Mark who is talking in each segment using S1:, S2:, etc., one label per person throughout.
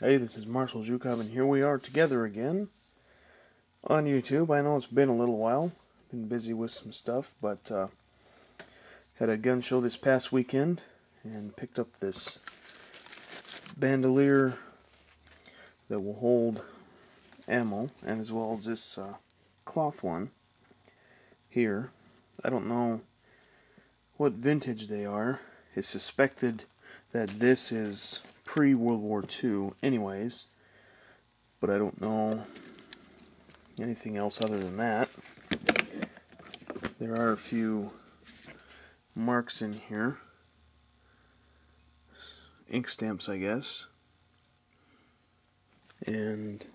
S1: Hey, this is Marshall Zhukov, and here we are together again on YouTube. I know it's been a little while. Been busy with some stuff, but had a gun show this past weekend and picked up this Bandoleer that will hold ammo, and as well as this cloth one here. I don't know what vintage they are. It's suspected that this is pre-World War II anyways, but I don't know anything else other than that. There are a few marks in here, ink stamps I guess, and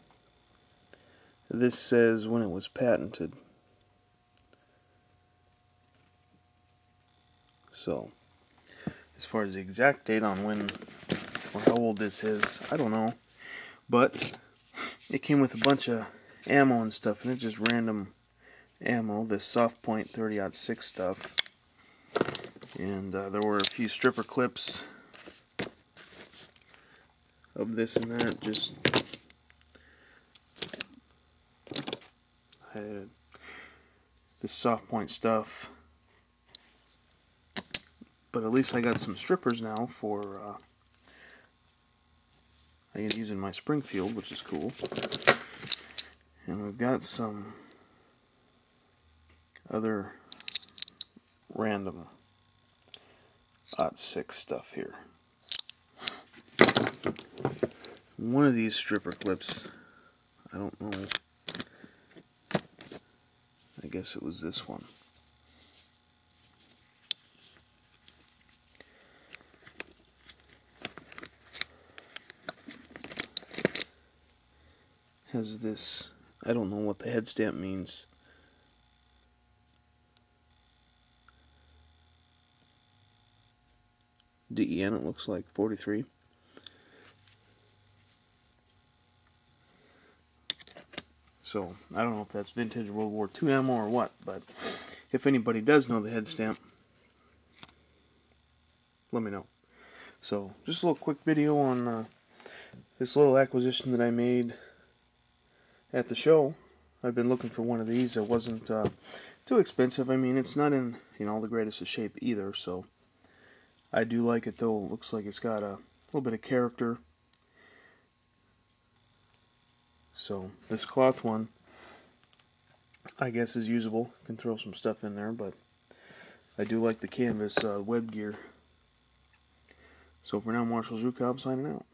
S1: this says when it was patented. So as far as the exact date on when or how old this is, I don't know, but it came with a bunch of ammo and stuff, and it's just random ammo, this soft point 30-06 stuff, and there were a few stripper clips of this and that, just this soft point stuff, but at least I got some strippers now for I can use in my Springfield, which is cool. And we've got some other random 06 stuff here. One of these stripper clips, I don't know, I guess it was this one. Has this, I don't know what the head stamp means. DEN, it looks like 43. So I don't know if that's vintage World War II ammo or what, but if anybody does know the head stamp, let me know. So just a little quick video on this little acquisition that I made at the show. I've been looking for one of these. It wasn't too expensive. I mean, it's not in the greatest of shape either, so I do like it though. It looks like it's got a little bit of character. So this cloth one, I guess, is usable. Can throw some stuff in there, but I do like the canvas web gear. So for now, Marshall Zhukov signing out.